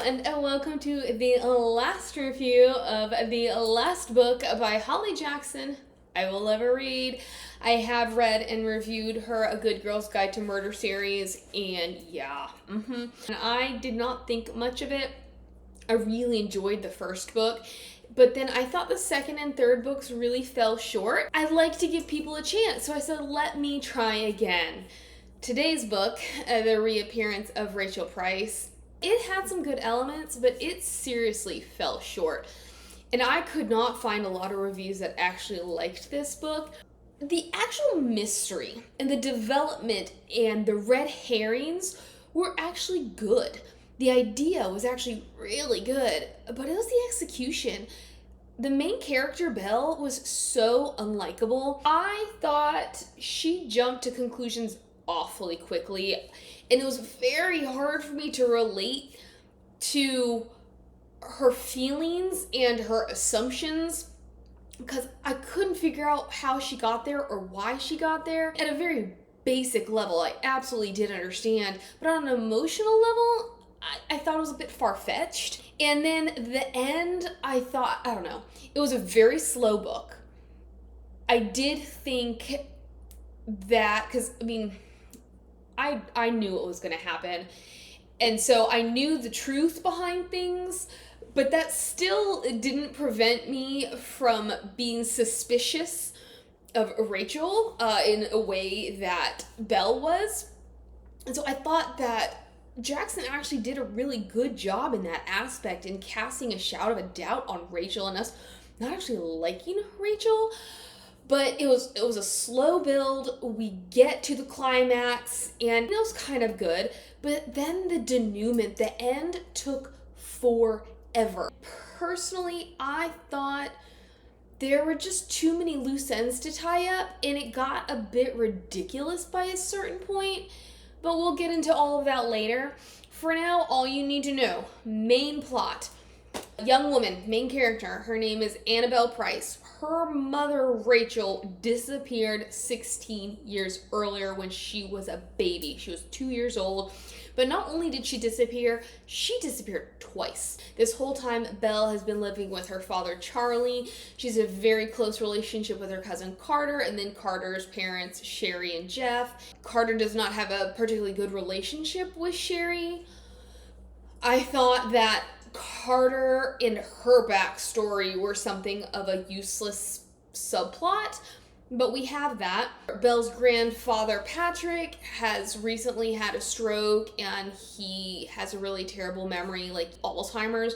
and welcome to the last review of the last book by Holly Jackson I will ever read. I have read and reviewed her A Good Girl's Guide to Murder series, and yeah, and I did not think much of it. I really enjoyed the first book, but then I thought the second and third books really fell short. I like to give people a chance, so I said, let me try again. Today's book, The Reappearance of Rachel Price, it had some good elements, but it seriously fell short. And I could not find a lot of reviews that actually liked this book. The actual mystery and the development and the red herrings were actually good. The idea was actually really good, but it was the execution. The main character, Belle, was so unlikable. I thought she jumped to conclusions awfully quickly, and it was very hard for me to relate to her feelings and her assumptions because I couldn't figure out how she got there or why she got there. At a very basic level, I absolutely did understand, but on an emotional level, I thought it was a bit far-fetched. And then the end, I thought, I don't know, it was a very slow book. I did think that, because, I knew what was going to happen. And so I knew the truth behind things, but that still didn't prevent me from being suspicious of Rachel in a way that Belle was. And so I thought that Jackson actually did a really good job in that aspect in casting a shadow of a doubt on Rachel and us not actually liking Rachel. But it was a slow build. We get to the climax, and it was kind of good. But then the denouement, the end, took forever. Personally, I thought there were just too many loose ends to tie up, and it got a bit ridiculous by a certain point. But we'll get into all of that later. For now, all you need to know, main plot. Young woman, main character, her name is Annabelle Price. Her mother, Rachel, disappeared 16 years earlier when she was a baby. She was 2 years old. But not only did she disappeared twice. This whole time, Belle has been living with her father, Charlie. She's a very close relationship with her cousin, Carter, and then Carter's parents, Sherry and Jeff. Carter does not have a particularly good relationship with Sherry. I thought that Carter and her backstory were something of a useless subplot, but we have that. Belle's grandfather, Patrick, has recently had a stroke, and he has a really terrible memory, like Alzheimer's.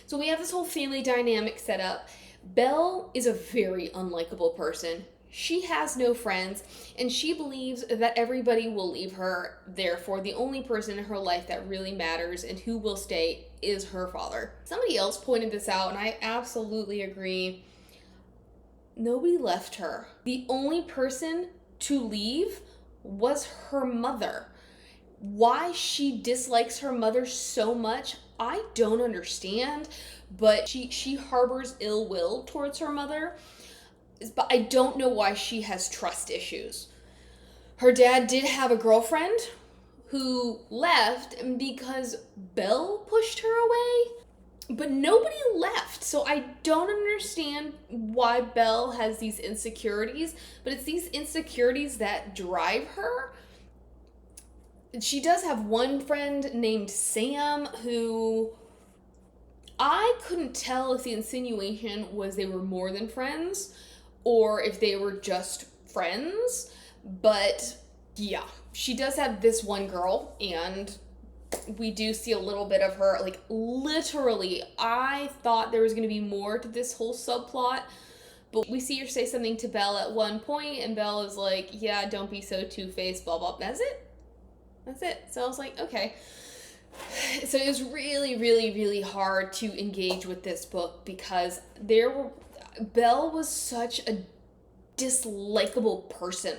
So we have this whole family dynamic set up. Belle is a very unlikable person. She has no friends, and she believes that everybody will leave her. Therefore, the only person in her life that really matters and who will stay is her father. Somebody else pointed this out, and I absolutely agree. Nobody left her. The only person to leave was her mother. Why she dislikes her mother so much, I don't understand, but she harbors ill will towards her mother. But I don't know why she has trust issues. Her dad did have a girlfriend who left because Belle pushed her away, but nobody left. So I don't understand why Belle has these insecurities, but it's these insecurities that drive her. She does have one friend named Sam who I couldn't tell if the insinuation was they were more than friends or if they were just friends, but yeah, she does have this one girl, and we do see a little bit of her, like, literally, I thought there was going to be more to this whole subplot, but we see her say something to Belle at one point, and Belle is like, yeah, don't be so two-faced, blah, blah, that's it, so I was like, okay. So it was really, really, really hard to engage with this book because Belle was such a dislikable person,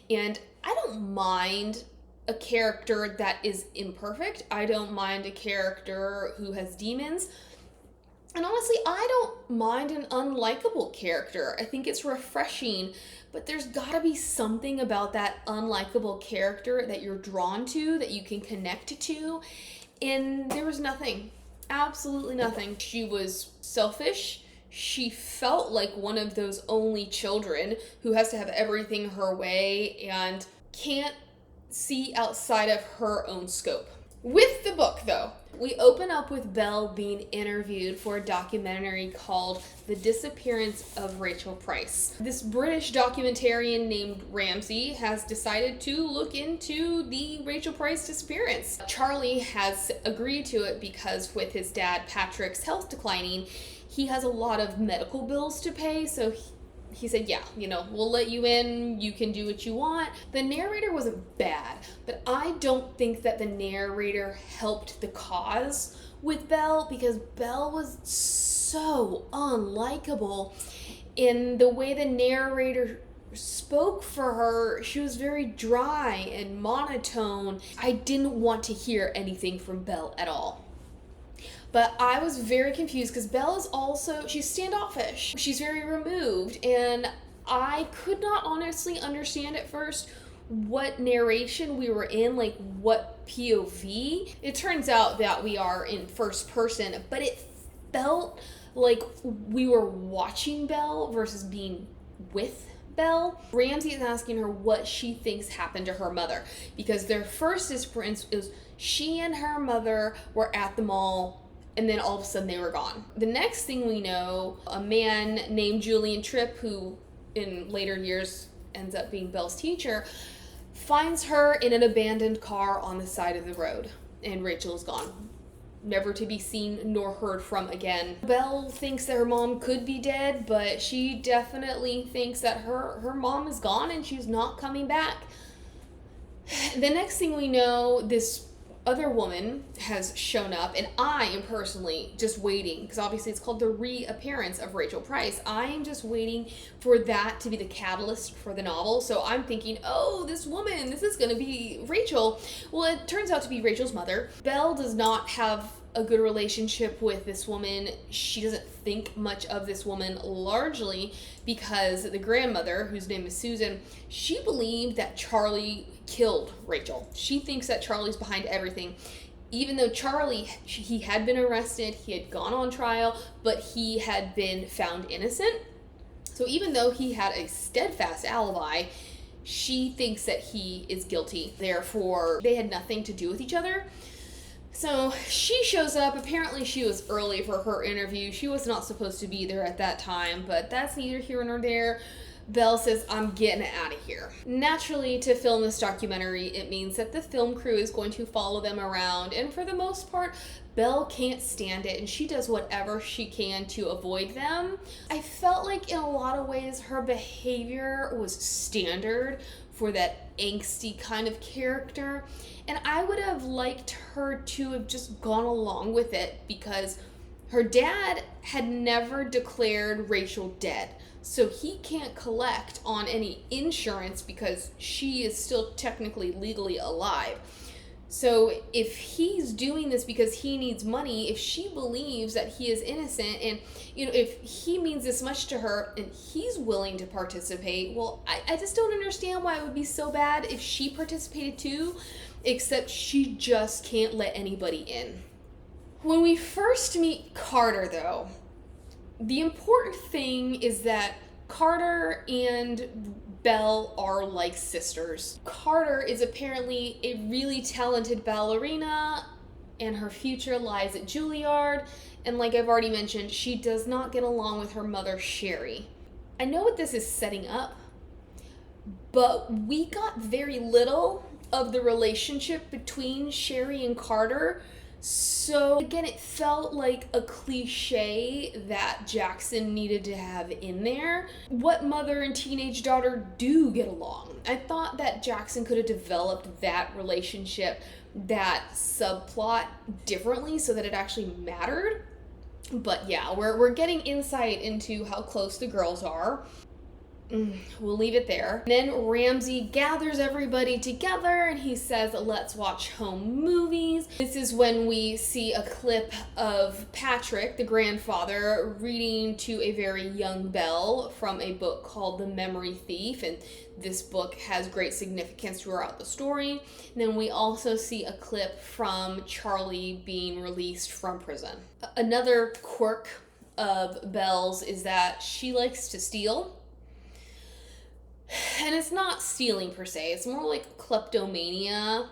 and I don't mind a character that is imperfect. I don't mind a character who has demons, and honestly, I don't mind an unlikable character. I think it's refreshing, but there's gotta be something about that unlikable character that you're drawn to, that you can connect to, and there was nothing. absolutely nothing. She was selfish. She felt like one of those only children who has to have everything her way and can't see outside of her own scope. With the book, though, we open up with Belle being interviewed for a documentary called The Disappearance of Rachel Price. This British documentarian named Ramsey has decided to look into the Rachel Price disappearance. Charlie has agreed to it because with his dad Patrick's health declining, he has a lot of medical bills to pay, so he said, yeah, we'll let you in, you can do what you want. The narrator wasn't bad, but I don't think that the narrator helped the cause with Belle, because Belle was so unlikable in the way the narrator spoke for her. She was very dry and monotone. I didn't want to hear anything from Belle at all. But I was very confused because Belle is also, she's standoffish. She's very removed, and I could not honestly understand at first what narration we were in, like what POV. It turns out that we are in first person, but it felt like we were watching Belle versus being with Belle. Ramsey is asking her what she thinks happened to her mother, because their first disappearance is she and her mother were at the mall, and then all of a sudden they were gone. The next thing we know, a man named Julian Tripp, who in later years ends up being Belle's teacher, finds her in an abandoned car on the side of the road, and Rachel is gone. Never to be seen nor heard from again. Belle thinks that her mom could be dead, but she definitely thinks that her mom is gone and she's not coming back. The next thing we know, this other woman has shown up, and I am personally just waiting, because obviously it's called The Reappearance of Rachel Price. I am just waiting for that to be the catalyst for the novel. So I'm thinking, oh, this woman, this is going to be Rachel. Well, it turns out to be Rachel's mother. Belle does not have a good relationship with this woman. She doesn't think much of this woman, largely because the grandmother, whose name is Susan, she believed that Charlie killed Rachel. She thinks that Charlie's behind everything, even though Charlie, he had been arrested, he had gone on trial, but he had been found innocent. So even though he had a steadfast alibi, she thinks that he is guilty. Therefore, they had nothing to do with each other. So she shows up. Apparently she was early for her interview. She was not supposed to be there at that time, but that's neither here nor there. Belle says, I'm getting out of here. Naturally, to film this documentary, it means that the film crew is going to follow them around, and for the most part, Belle can't stand it, and she does whatever she can to avoid them. I felt like in a lot of ways her behavior was standard for that angsty kind of character, and I would have liked her to have just gone along with it, because her dad had never declared Rachel dead. So he can't collect on any insurance because she is still technically legally alive. So if he's doing this because he needs money, if she believes that he is innocent, and if he means this much to her and he's willing to participate, well, I just don't understand why it would be so bad if she participated too, except she just can't let anybody in. When we first meet Carter, though, the important thing is that Carter and Belle are like sisters. Carter is apparently a really talented ballerina, and her future lies at Juilliard, and like I've already mentioned, she does not get along with her mother, Sherry. I know what this is setting up, but we got very little of the relationship between Sherry and Carter. So again, it felt like a cliche that Jackson needed to have in there. What mother and teenage daughter do get along? I thought that Jackson could have developed that relationship, that subplot differently so that it actually mattered. But yeah, we're getting insight into how close the girls are. we'll leave it there. And then Ramsey gathers everybody together and he says, let's watch home movies. This is when we see a clip of Patrick, the grandfather, reading to a very young Belle from a book called The Memory Thief. And this book has great significance throughout the story. And then we also see a clip from Charlie being released from prison. Another quirk of Belle's is that she likes to steal. And it's not stealing per se, it's more like kleptomania.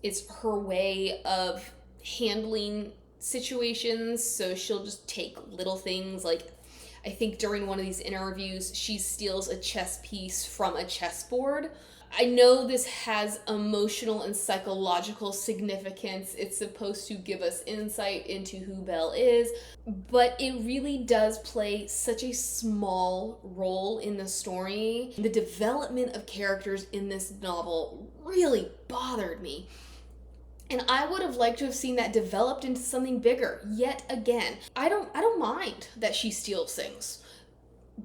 It's her way of handling situations, so she'll just take little things. Like, I think during one of these interviews, she steals a chess piece from a chessboard. I know this has emotional and psychological significance. It's supposed to give us insight into who Belle is, but it really does play such a small role in the story. The development of characters in this novel really bothered me. And I would have liked to have seen that developed into something bigger yet again. I don't mind that she steals things.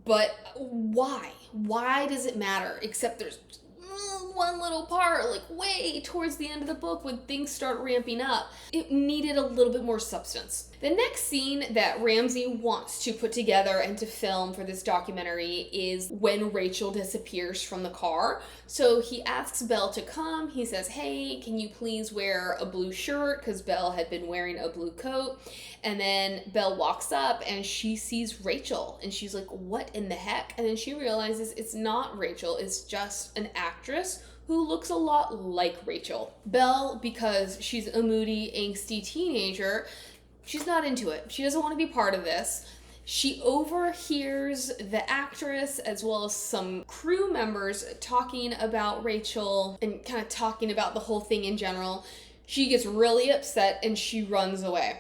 But why? Why does it matter? Except there's one little part, like way towards the end of the book when things start ramping up. It needed a little bit more substance. The next scene that Ramsey wants to put together and to film for this documentary is when Rachel disappears from the car. So he asks Belle to come. He says, hey, can you please wear a blue shirt? Because Belle had been wearing a blue coat. And then Belle walks up and she sees Rachel and she's like, what in the heck? And then she realizes it's not Rachel, it's just an actress who looks a lot like Rachel. Belle, because she's a moody, angsty teenager, she's not into it. She doesn't want to be part of this. She overhears the actress as well as some crew members talking about Rachel and kind of talking about the whole thing in general. She gets really upset and she runs away.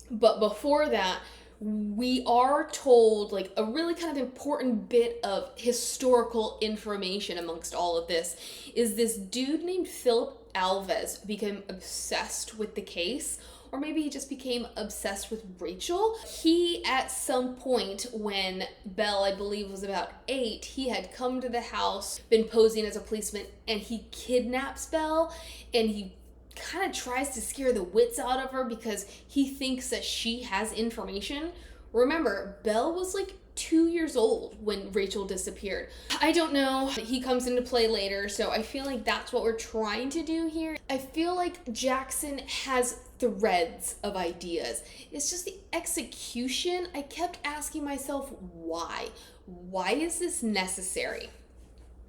But before that, we are told like a really kind of important bit of historical information amongst all of this is this dude named Philip Alves became obsessed with the case, or maybe he just became obsessed with Rachel. He, at some point when Belle, I believe, was about 8, he had come to the house, been posing as a policeman, and he kidnaps Belle, and he kind of tries to scare the wits out of her because he thinks that she has information. Remember, Belle was like 2 years old when Rachel disappeared. I don't know. He comes into play later, so I feel like that's what we're trying to do here. I feel like Jackson has threads of ideas. It's just the execution. I kept asking myself, why? Why is this necessary?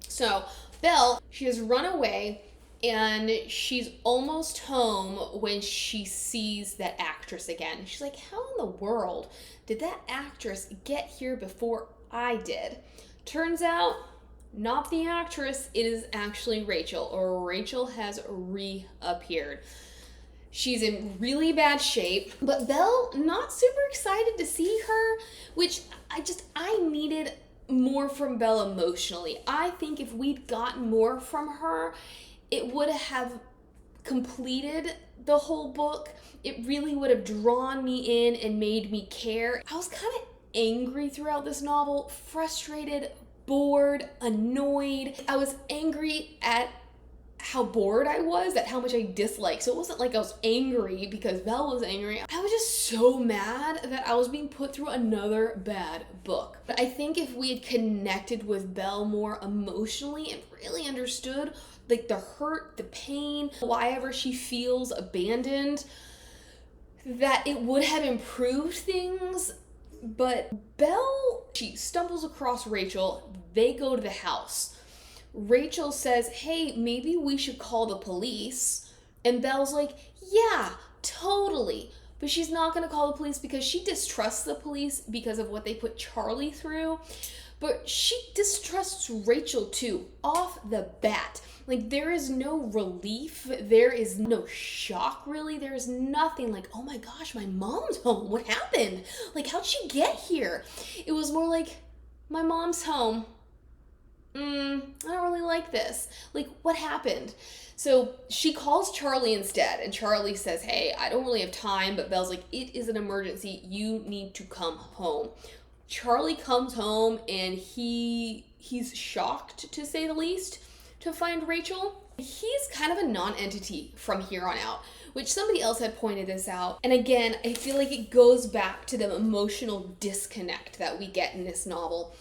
So, Belle, she has run away and she's almost home when she sees that actress again. She's like, how in the world did that actress get here before I did? Turns out, not the actress, it is actually Rachel, or Rachel has reappeared. She's in really bad shape, but Belle, not super excited to see her, which I needed more from Belle emotionally. I think if we'd gotten more from her, it would have completed the whole book. It really would have drawn me in and made me care. I was kind of angry throughout this novel, frustrated, bored, annoyed. I was angry at how bored I was, at how much I disliked. So it wasn't like I was angry because Belle was angry. I was just so mad that I was being put through another bad book. But I think if we had connected with Belle more emotionally and really understood like the hurt, the pain, why ever she feels abandoned, that it would have improved things. But Belle, she stumbles across Rachel. They go to the house. Rachel says, hey, maybe we should call the police. And Belle's like, yeah, totally. But she's not going to call the police because she distrusts the police because of what they put Charlie through. But she distrusts Rachel too, off the bat. Like, there is no relief. There is no shock, really. There is nothing like, oh my gosh, my mom's home. What happened? Like, how'd she get here? It was more like, my mom's home. I don't really like this. Like, what happened? So she calls Charlie instead, and Charlie says, hey, I don't really have time, but Belle's like, it is an emergency. You need to come home. Charlie comes home and he he's shocked, to say the least, to find Rachel. He's kind of a non-entity from here on out, which somebody else had pointed this out. And again, I feel like it goes back to the emotional disconnect that we get in this novel.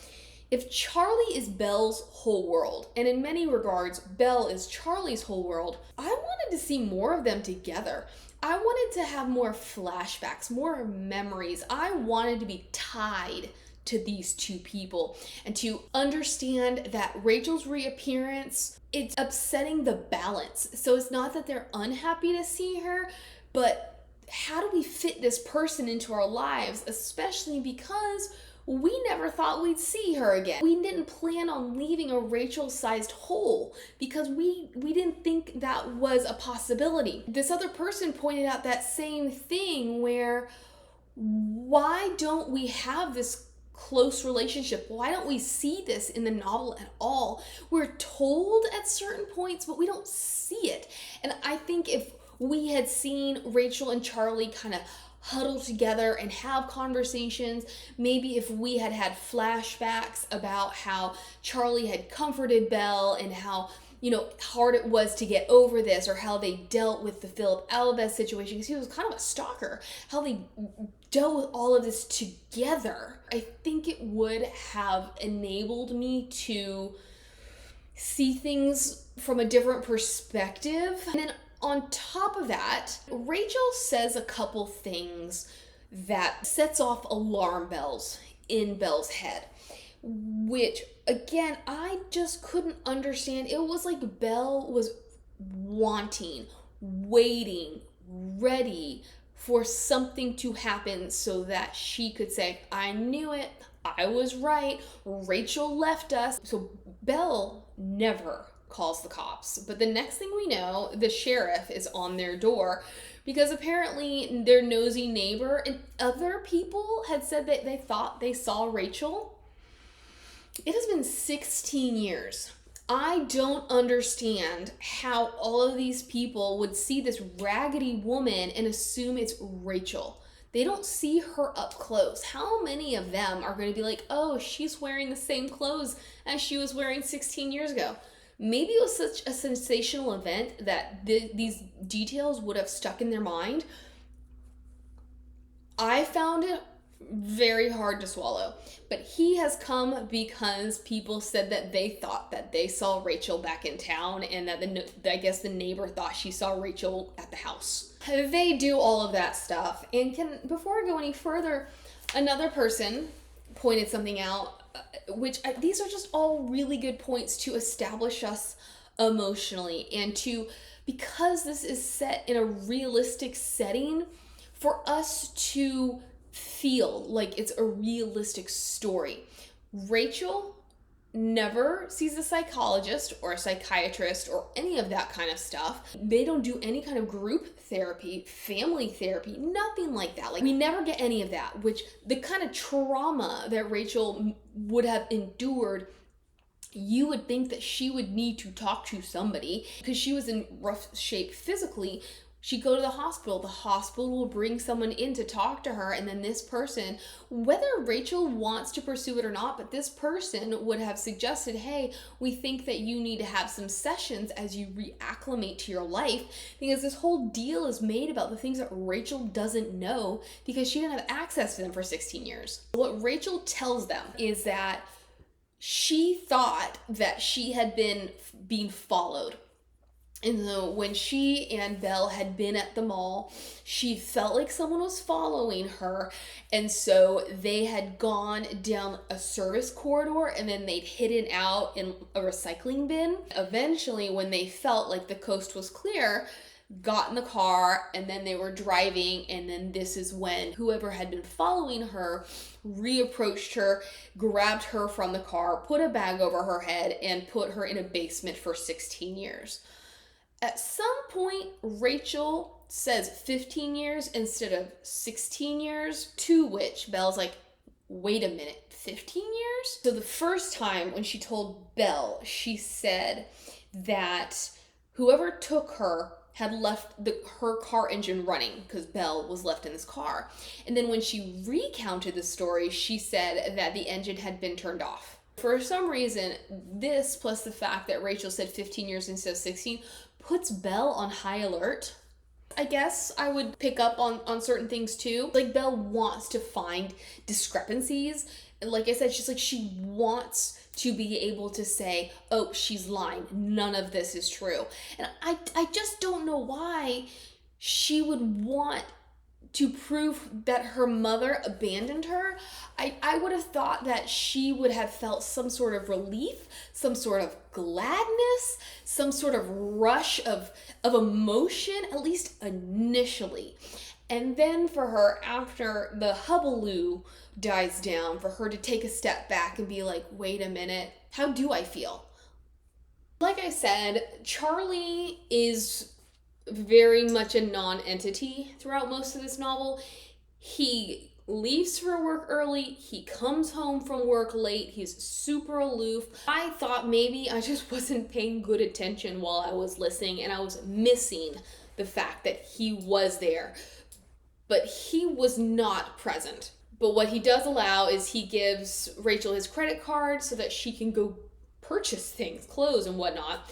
If Charlie is Belle's whole world, and in many regards, Belle is Charlie's whole world, I wanted to see more of them together. I wanted to have more flashbacks, more memories. I wanted to be tied to these two people and to understand that Rachel's reappearance, it's upsetting the balance. So it's not that they're unhappy to see her, but how do we fit this person into our lives, especially because we never thought we'd see her again. We didn't plan on leaving a Rachel-sized hole because we didn't think that was a possibility. This other person pointed out that same thing where, why don't we have this close relationship? Why don't we see this in the novel at all? We're told at certain points, but we don't see it. And I think if we had seen Rachel and Charlie kind of huddle together and have conversations, maybe if we had had flashbacks about how Charlie had comforted Belle and how, you know, hard it was to get over this, or how they dealt with the Philip Alves situation, because he was kind of a stalker, how they dealt with all of this together, I think it would have enabled me to see things from a different perspective. And then on top of that, Rachel says a couple things that sets off alarm bells in Belle's head, which again, I just couldn't understand. It was like Belle was wanting, waiting, ready for something to happen so that she could say, I knew it, I was right, Rachel left us. So Belle never calls the cops. But the next thing we know, the sheriff is on their door because apparently their nosy neighbor and other people had said that they thought they saw Rachel. It has been 16 years. I don't understand how all of these people would see this raggedy woman and assume it's Rachel. They don't see her up close. How many of them are going to be like, oh, she's wearing the same clothes as she was wearing 16 years ago? Maybe it was such a sensational event that these details would have stuck in their mind. I found it very hard to swallow, but he has come because people said that they thought that they saw Rachel back in town, and that I guess the neighbor thought she saw Rachel at the house. They do all of that stuff. And before I go any further, another person pointed something out, these are just all really good points to establish us emotionally, and because this is set in a realistic setting, for us to feel like it's a realistic story. Rachel never sees a psychologist or a psychiatrist or any of that kind of stuff. They don't do any kind of group therapy, family therapy, nothing like that. Like, we never get any of that, which the kind of trauma that Rachel would have endured, you would think that she would need to talk to somebody because she was in rough shape physically. She'd go to the hospital will bring someone in to talk to her, and then this person, whether Rachel wants to pursue it or not, but this person would have suggested, hey, we think that you need to have some sessions as you reacclimate to your life, because this whole deal is made about the things that Rachel doesn't know because she didn't have access to them for 16 years. What Rachel tells them is that she thought that she had been being followed. And so when she and Belle had been at the mall, she felt like someone was following her. And so they had gone down a service corridor and then they'd hidden out in a recycling bin. Eventually, when they felt like the coast was clear, got in the car, and then they were driving, and then this is when whoever had been following her reapproached her, grabbed her from the car, put a bag over her head, and put her in a basement for 16 years. At some point, Rachel says 15 years instead of 16 years, to which Belle's like, wait a minute, 15 years? So the first time when she told Belle, she said that whoever took her had left her car engine running because Belle was left in this car. And then when she recounted the story, she said that the engine had been turned off. For some reason, this plus the fact that Rachel said 15 years instead of 16 puts Belle on high alert. I guess I would pick up on certain things too. Like, Belle wants to find discrepancies. And like I said, she's like, she wants to be able to say, oh, she's lying. None of this is true. And I just don't know why she would want to prove that her mother abandoned her. I would have thought that she would have felt some sort of relief, some sort of gladness, some sort of rush of emotion, at least initially. And then for her, after the hubbub dies down, for her to take a step back and be like, wait a minute, how do I feel? Like I said, Charlie is very much a non-entity throughout most of this novel. He leaves for work early, he comes home from work late, he's super aloof. I thought maybe I just wasn't paying good attention while I was listening and I was missing the fact that he was there. But he was not present. But what he does allow is he gives Rachel his credit card so that she can go purchase things, clothes and whatnot.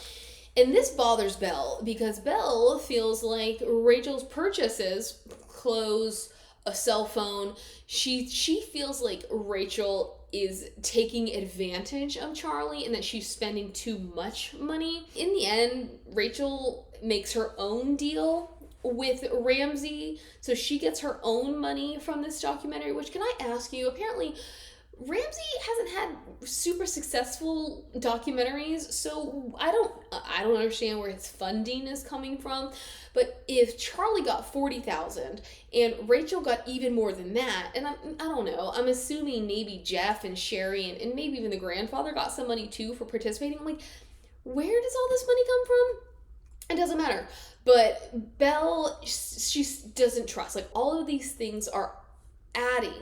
And this bothers Belle because Belle feels like Rachel's purchases, clothes, a cell phone, she feels like Rachel is taking advantage of Charlie and that she's spending too much money. In the end, Rachel makes her own deal with Ramsey, so she gets her own money from this documentary, which, can I ask you, apparently Ramsey hasn't had super successful documentaries, so I don't understand where his funding is coming from. But if Charlie got $40,000 and Rachel got even more than that, and I don't know, I'm assuming maybe Jeff and Sherry and maybe even the grandfather got some money too for participating. I'm like, where does all this money come from? It doesn't matter. But Belle, she doesn't trust. Like, all of these things are adding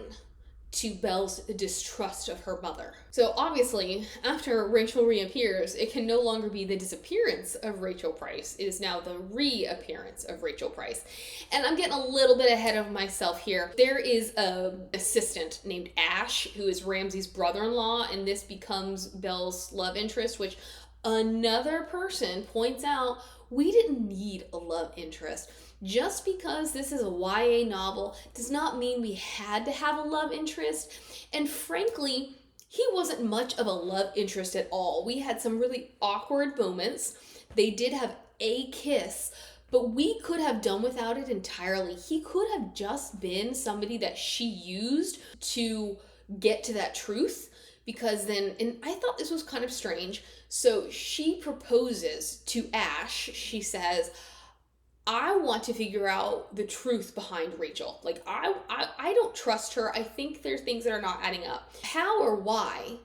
to Belle's distrust of her mother. So obviously, after Rachel reappears, it can no longer be the disappearance of Rachel Price. It is now the reappearance of Rachel Price. And I'm getting a little bit ahead of myself here. There is an assistant named Ash, who is Ramsey's brother-in-law, and this becomes Belle's love interest, which another person points out, we didn't need a love interest. Just because this is a YA novel does not mean we had to have a love interest. And frankly, he wasn't much of a love interest at all. We had some really awkward moments. They did have a kiss, but we could have done without it entirely. He could have just been somebody that she used to get to that truth. Because then, and I thought this was kind of strange, so she proposes to Ash. She says, I want to figure out the truth behind Rachel. Like, I don't trust her. I think there's things that are not adding up. How or why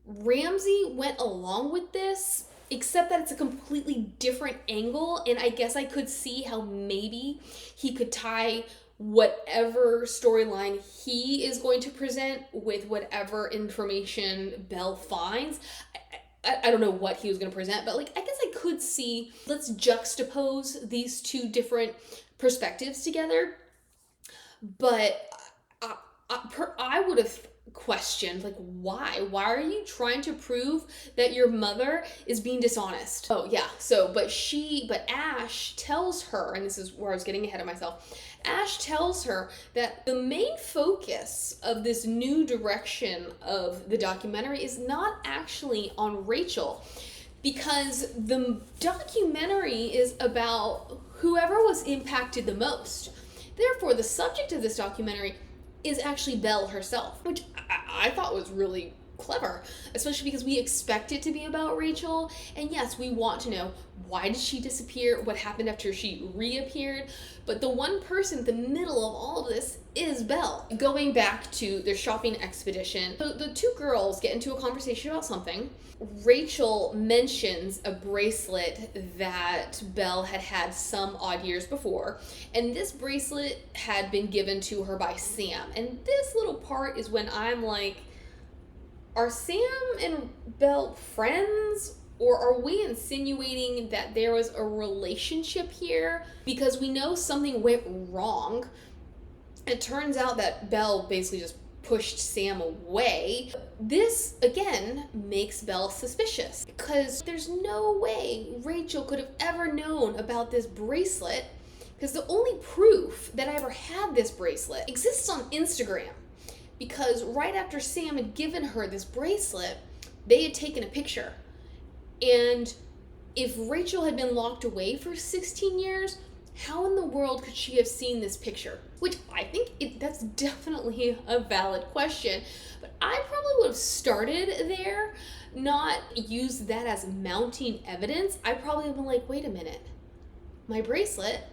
Ramsey went along with this, except that it's a completely different angle, and I guess I could see how maybe he could tie whatever storyline he is going to present with whatever information Belle finds. I don't know what he was going to present, but like, I guess I could see, let's juxtapose these two different perspectives together. But I would have questioned, like, why are you trying to prove that your mother is being dishonest? Oh yeah, but Ash tells her, and this is where I was getting ahead of myself, Ash tells her that the main focus of this new direction of the documentary is not actually on Rachel, because the documentary is about whoever was impacted the most. Therefore, the subject of this documentary is actually Belle herself, which I thought was really clever, especially because we expect it to be about Rachel. And yes, we want to know, why did she disappear? What happened after she reappeared? But the one person in the middle of all of this is Belle. Going back to their shopping expedition, the two girls get into a conversation about something. Rachel mentions a bracelet that Belle had had some odd years before, and this bracelet had been given to her by Sam. And this little part is when I'm like, are Sam and Belle friends? Or are we insinuating that there was a relationship here? Because we know something went wrong. It turns out that Belle basically just pushed Sam away. This, again, makes Belle suspicious because there's no way Rachel could have ever known about this bracelet, because the only proof that I ever had this bracelet exists on Instagram, because right after Sam had given her this bracelet, they had taken a picture. And if Rachel had been locked away for 16 years, how in the world could she have seen this picture? Which I think that's definitely a valid question, but I probably would have started there, not used that as mounting evidence. I probably would have been like, wait a minute, my bracelet,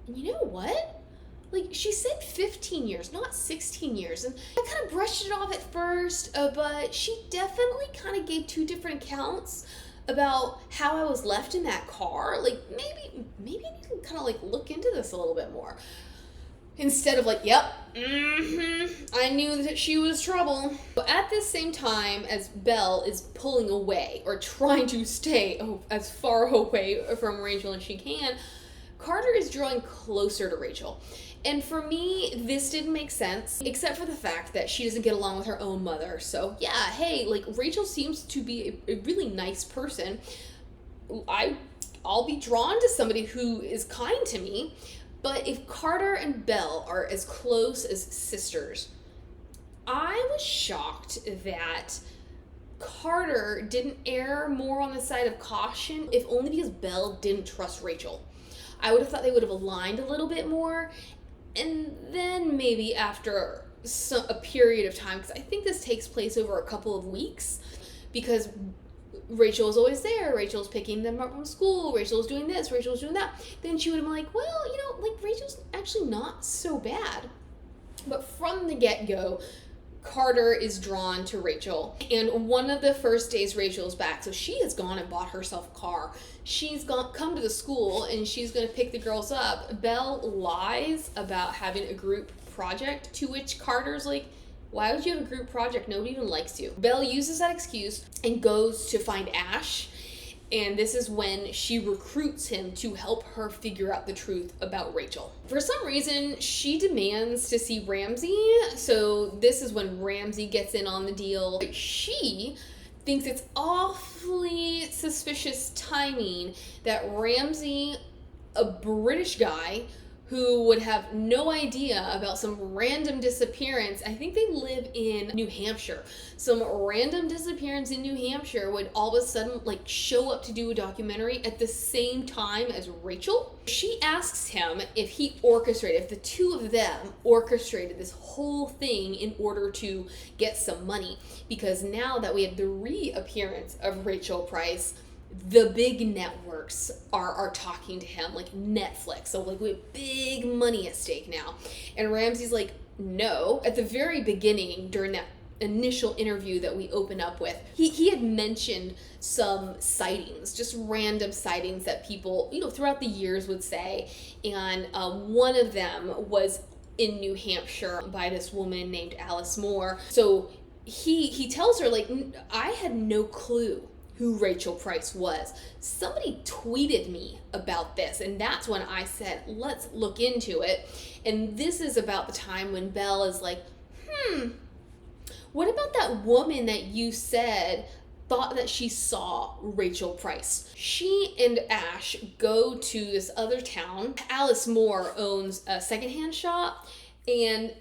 and you know what? Like, she said 15 years, not 16 years. And I kind of brushed it off at first, but she definitely kind of gave two different accounts about how I was left in that car. Like, maybe I need to kind of like look into this a little bit more. Instead of like, yep, I knew that she was trouble. But at this same time as Belle is pulling away, or trying to stay as far away from Rachel as she can, Carter is drawing closer to Rachel. And for me, this didn't make sense, except for the fact that she doesn't get along with her own mother. So yeah, hey, like, Rachel seems to be a really nice person. I'll be drawn to somebody who is kind to me. But if Carter and Belle are as close as sisters, I was shocked that Carter didn't err more on the side of caution, if only because Belle didn't trust Rachel. I would have thought they would have aligned a little bit more. And then maybe after a period of time, because I think this takes place over a couple of weeks, because Rachel is always there, Rachel's picking them up from school, Rachel's doing this, Rachel's doing that, then she would have been like, well, you know, like, Rachel's actually not so bad. But from the get-go, Carter is drawn to Rachel. And one of the first days Rachel's back, so she has gone and bought herself a car. She's come to the school and she's going to pick the girls up. Belle lies about having a group project, to which Carter's like, why would you have a group project? Nobody even likes you. Belle uses that excuse and goes to find Ash. And this is when she recruits him to help her figure out the truth about Rachel. For some reason, she demands to see Ramsey. So this is when Ramsey gets in on the deal. She thinks it's awfully suspicious timing that Ramsey, a British guy who would have no idea about some random disappearance. I think they live in New Hampshire. Some random disappearance in New Hampshire would all of a sudden like show up to do a documentary at the same time as Rachel. She asks him if the two of them orchestrated this whole thing in order to get some money. Because now that we have the reappearance of Rachel Price, the big networks are talking to him, like Netflix. So like, we have big money at stake now. And Ramsey's like, no. At the very beginning, during that initial interview that we open up with, he had mentioned some sightings, just random sightings that people, you know, throughout the years would say. And one of them was in New Hampshire by this woman named Alice Moore. So he tells her, like, I had no clue who Rachel Price was. Somebody tweeted me about this, and that's when I said, let's look into it. And this is about the time when Belle is like, what about that woman that you said thought that she saw Rachel Price? She and Ash go to this other town. Alice Moore owns a secondhand shop, and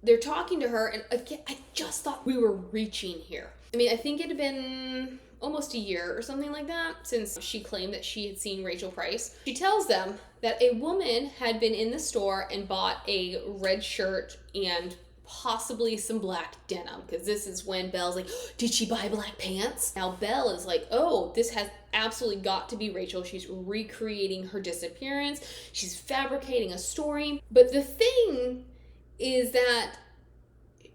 they're talking to her, and again, I just thought we were reaching here. I mean, I think it had been almost a year or something like that since she claimed that she had seen Rachel Price. She tells them that a woman had been in the store and bought a red shirt and possibly some black denim, because this is when Belle's like, did she buy black pants? Now Belle is like, oh, this has absolutely got to be Rachel. She's recreating her disappearance. She's fabricating a story. But the thing is that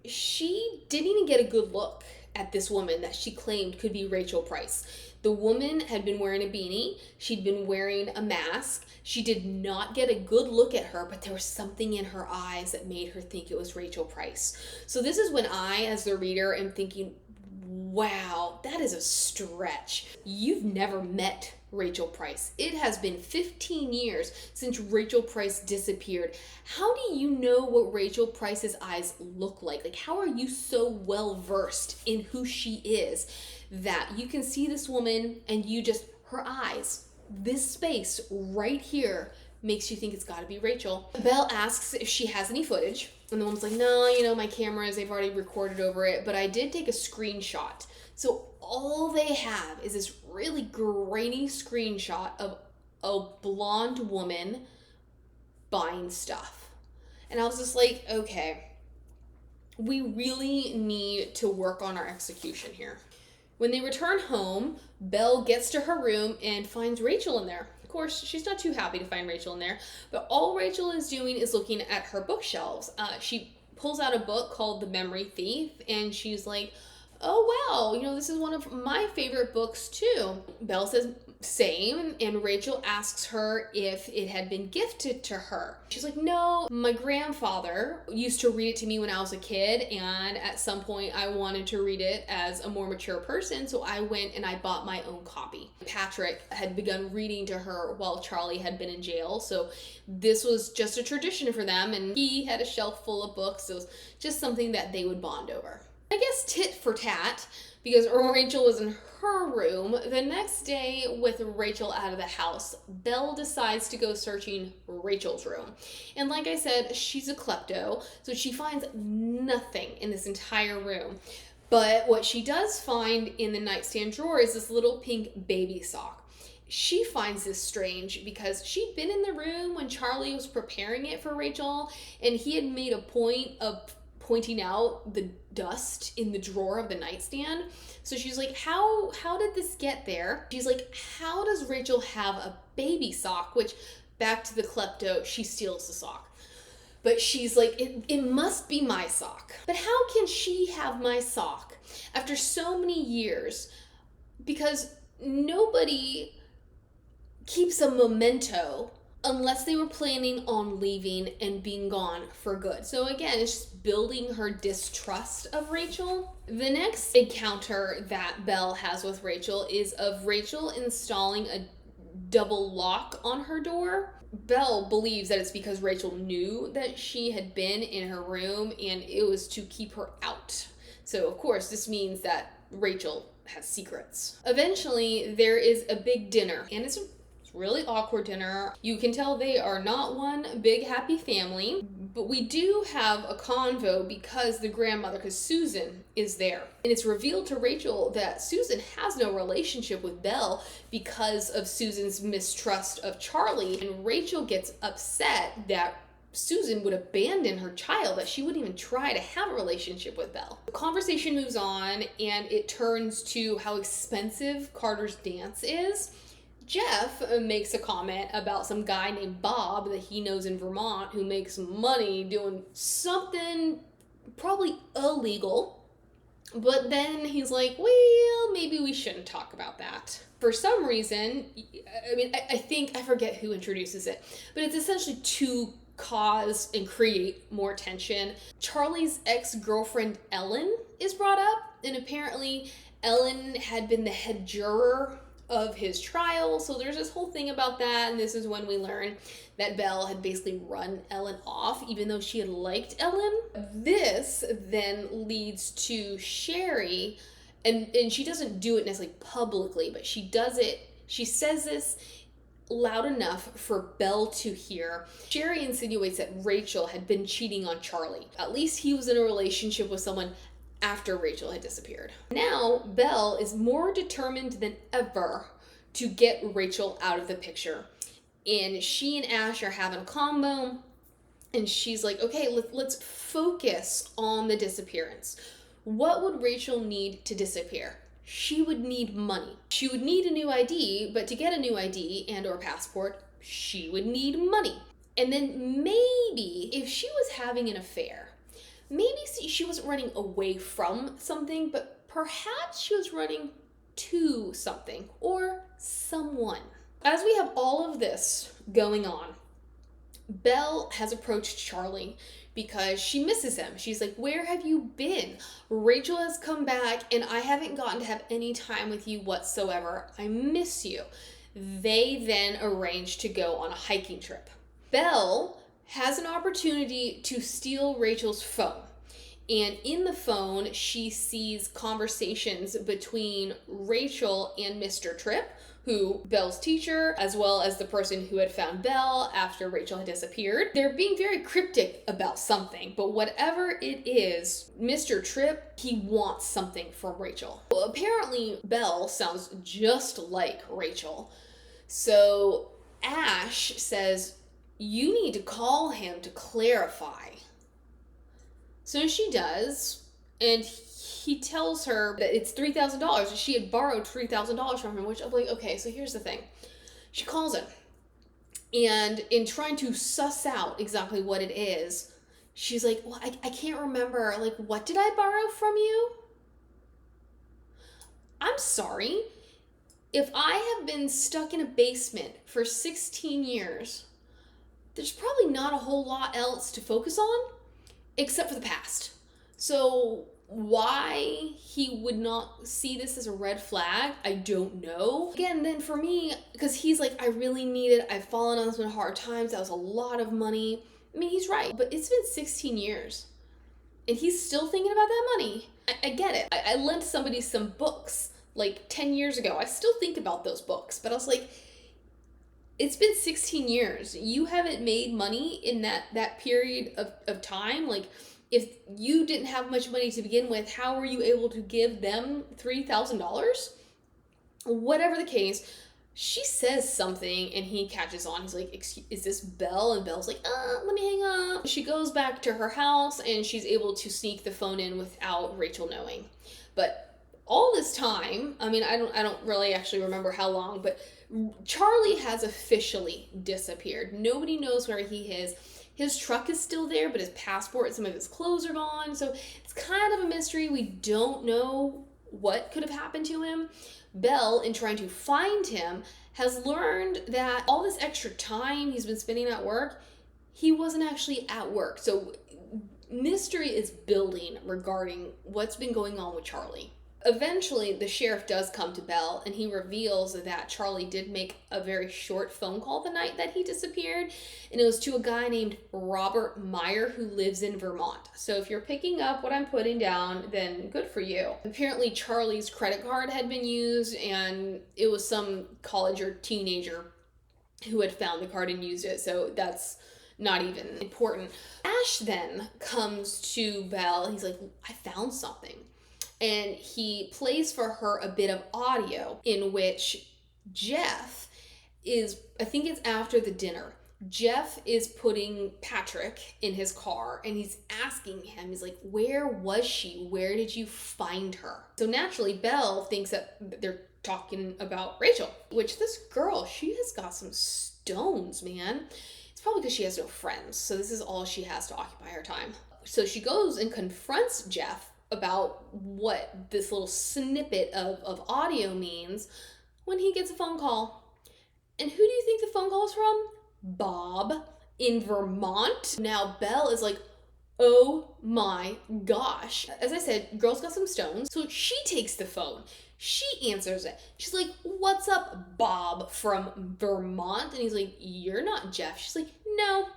she didn't even get a good look at this woman that she claimed could be Rachel Price. The woman had been wearing a beanie. She'd been wearing a mask. She did not get a good look at her, but there was something in her eyes that made her think it was Rachel Price. So this is when I, as the reader, am thinking, Wow, that is a stretch. You've never met Rachel Price. It has been 15 years since Rachel Price disappeared. How do you know what Rachel Price's eyes look like? Like, how are you so well versed in who she is that you can see this woman and you just, her eyes, this space right here makes you think it's got to be Rachel. Belle asks if she has any footage, and the woman's like, no, my cameras, they've already recorded over it, but I did take a screenshot. So all they have is this really grainy screenshot of a blonde woman buying stuff. And I was just like, okay, we really need to work on our execution here. When they return home, Belle gets to her room and finds Rachel in there. Of course, she's not too happy to find Rachel in there, but all Rachel is doing is looking at her bookshelves. She pulls out a book called The Memory Thief, and she's like, oh wow, this is one of my favorite books too. Belle says same, and Rachel asks her if it had been gifted to her. She's like, no, my grandfather used to read it to me when I was a kid, and at some point I wanted to read it as a more mature person, so I went and I bought my own copy. Patrick had begun reading to her while Charlie had been in jail, so this was just a tradition for them, and he had a shelf full of books, so it was just something that they would bond over. I guess tit for tat, because Rachel was in her room. The next day, with Rachel out of the house, Belle decides to go searching Rachel's room. And like I said, she's a klepto, so she finds nothing in this entire room. But what she does find in the nightstand drawer is this little pink baby sock. She finds this strange because she'd been in the room when Charlie was preparing it for Rachel, and he had made a point of pointing out the dust in the drawer of the nightstand. So she's like, how did this get there? She's like, how does Rachel have a baby sock? Which, back to the klepto, she steals the sock. But she's like, it must be my sock. But how can she have my sock after so many years? Because nobody keeps a memento unless they were planning on leaving and being gone for good. So again, it's just building her distrust of Rachel. The next encounter that Belle has with Rachel is of Rachel installing a double lock on her door. Belle believes that it's because Rachel knew that she had been in her room and it was to keep her out. So of course, this means that Rachel has secrets. Eventually, there is a big dinner, and it's a really awkward dinner. You can tell they are not one big happy family, but we do have a convo because the grandmother, because Susan is there. And it's revealed to Rachel that Susan has no relationship with Belle because of Susan's mistrust of Charlie. And Rachel gets upset that Susan would abandon her child, that she wouldn't even try to have a relationship with Belle. The conversation moves on and it turns to how expensive Carter's dance is. Jeff makes a comment about some guy named Bob that he knows in Vermont who makes money doing something probably illegal. But then he's like, well, maybe we shouldn't talk about that. For some reason, I think, I forget who introduces it, but it's essentially to cause and create more tension. Charlie's ex-girlfriend Ellen is brought up, and apparently Ellen had been the head juror of his trial, so there's this whole thing about that, and this is when we learn that Belle had basically run Ellen off, even though she had liked Ellen. This then leads to Sherry, and she doesn't do it necessarily publicly, but she says this loud enough for Belle to hear. Sherry insinuates that Rachel had been cheating on Charlie. At least he was in a relationship with someone after Rachel had disappeared. Now, Belle is more determined than ever to get Rachel out of the picture. And she and Ash are having a combo, and she's like, okay, let's focus on the disappearance. What would Rachel need to disappear? She would need money. She would need a new ID, but to get a new ID and or passport, she would need money. And then maybe if she was having an affair, maybe she wasn't running away from something, but perhaps she was running to something or someone. As we have all of this going on, Belle has approached Charlie because she misses him. She's like, "Where have you been? Rachel has come back and I haven't gotten to have any time with you whatsoever. I miss you." They then arrange to go on a hiking trip. Belle has an opportunity to steal Rachel's phone. And in the phone, she sees conversations between Rachel and Mr. Tripp, who Belle's teacher, as well as the person who had found Belle after Rachel had disappeared. They're being very cryptic about something, but whatever it is, Mr. Tripp, he wants something from Rachel. Well, apparently, Belle sounds just like Rachel. So Ash says, "You need to call him to clarify." So she does, and he tells her that it's $3,000. She had borrowed $3,000 from him, which I'm like, okay, so here's the thing. She calls him, and in trying to suss out exactly what it is, she's like, "Well, I can't remember. Like, what did I borrow from you?" I'm sorry. If I have been stuck in a basement for 16 years, there's probably not a whole lot else to focus on except for the past. So why he would not see this as a red flag, I don't know. Again, then for me, because he's like, "I really need it. I've fallen on some hard times. That was a lot of money." I mean, he's right, but it's been 16 years and he's still thinking about that money. I get it. I lent somebody some books like 10 years ago. I still think about those books, but I was like, it's been 16 years. You haven't made money in that period of time. Like, if you didn't have much money to begin with, how were you able to give them $3,000? Whatever the case, she says something and he catches on. He's like, "Is this Belle?" And Belle's like, "Let me hang up." She goes back to her house and she's able to sneak the phone in without Rachel knowing. But all this time, I mean, I don't really actually remember how long, but Charlie has officially disappeared. Nobody knows where he is. His truck is still there, but his passport and some of his clothes are gone. So it's kind of a mystery. We don't know what could have happened to him. Belle, in trying to find him, has learned that all this extra time he's been spending at work, he wasn't actually at work. So mystery is building regarding what's been going on with Charlie. Eventually, the sheriff does come to Belle, and he reveals that Charlie did make a very short phone call the night that he disappeared, and it was to a guy named Robert Meyer who lives in Vermont. So if you're picking up what I'm putting down, then good for you. Apparently, Charlie's credit card had been used, and it was some college or teenager who had found the card and used it, so that's not even important. Ash then comes to Belle, he's like, "I found something." And he plays for her a bit of audio in which Jeff is, I think it's after the dinner, Jeff is putting Patrick in his car and he's asking him, he's like, "Where was she? Where did you find her?" So naturally, Belle thinks that they're talking about Rachel, which this girl, she has got some stones, man. It's probably because she has no friends. So this is all she has to occupy her time. So she goes and confronts Jeff about what this little snippet of audio means when he gets a phone call. And who do you think the phone call is from? Bob in Vermont. Now Belle is like, "Oh my gosh." As I said, girl's got some stones. So she takes the phone. She answers it. She's like, "What's up, Bob from Vermont?" And he's like, "You're not Jeff." She's like, "No,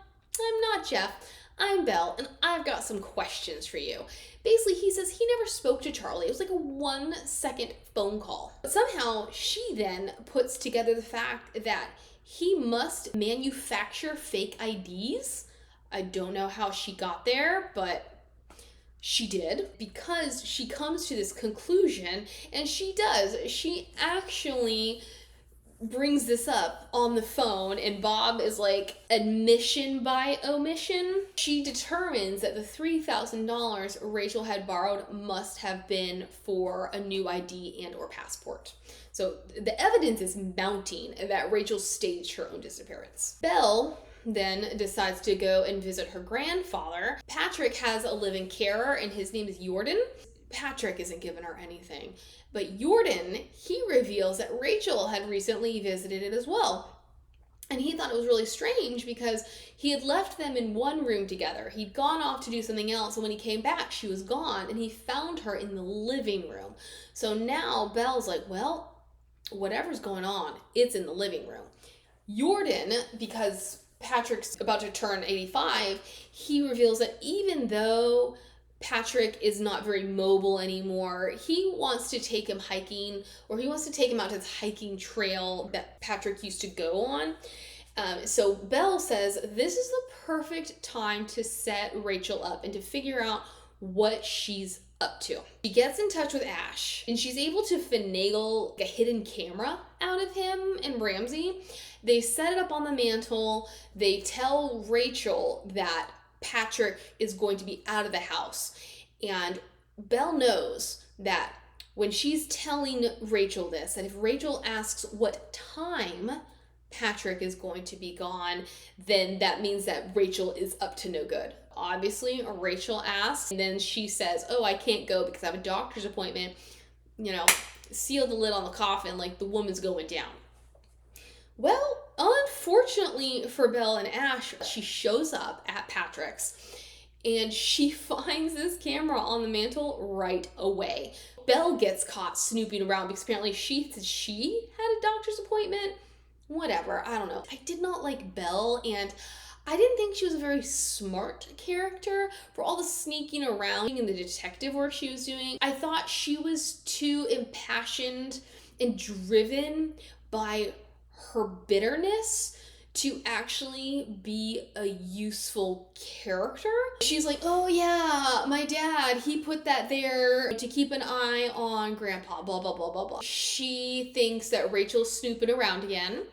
I'm not Jeff. I'm Belle, and I've got some questions for you." Basically, he says he never spoke to Charlie. It was like a 1-second phone call. But somehow, she then puts together the fact that he must manufacture fake IDs. I don't know how she got there, but she did, because she comes to this conclusion, and she does. She actually brings this up on the phone, and Bob is like, admission by omission. She determines that the $3,000 Rachel had borrowed must have been for a new ID and or passport. So the evidence is mounting that Rachel staged her own disappearance. Belle then decides to go and visit her grandfather. Patrick has a live-in carer, and his name is Jordan. Patrick isn't giving her anything, but Jordan, he reveals that Rachel had recently visited it as well. And he thought it was really strange because he had left them in one room together. He'd gone off to do something else, and when he came back, she was gone, and he found her in the living room. So now Belle's like, well, whatever's going on, it's in the living room. Jordan, because Patrick's about to turn 85, he reveals that even though Patrick is not very mobile anymore, he wants to take him hiking, or he wants to take him out to this hiking trail that Patrick used to go on. So Belle says this is the perfect time to set Rachel up and to figure out what she's up to. She gets in touch with Ash, and she's able to finagle a hidden camera out of him and Ramsey. They set it up on the mantle. They tell Rachel that Patrick is going to be out of the house. And Belle knows that when she's telling Rachel this, that if Rachel asks what time Patrick is going to be gone, then that means that Rachel is up to no good. Obviously, Rachel asks, and then she says, oh, I can't go because I have a doctor's appointment. Seal the lid on the coffin, like the woman's going down. Well, unfortunately for Belle and Ash, she shows up at Patrick's and she finds this camera on the mantle right away. Belle gets caught snooping around because apparently she said she had a doctor's appointment. Whatever, I don't know. I did not like Belle, and I didn't think she was a very smart character for all the sneaking around and the detective work she was doing. I thought she was too impassioned and driven by her bitterness to actually be a useful character. She's like, oh yeah, my dad, he put that there to keep an eye on Grandpa, blah, blah, blah, blah, blah. She thinks that Rachel's snooping around again.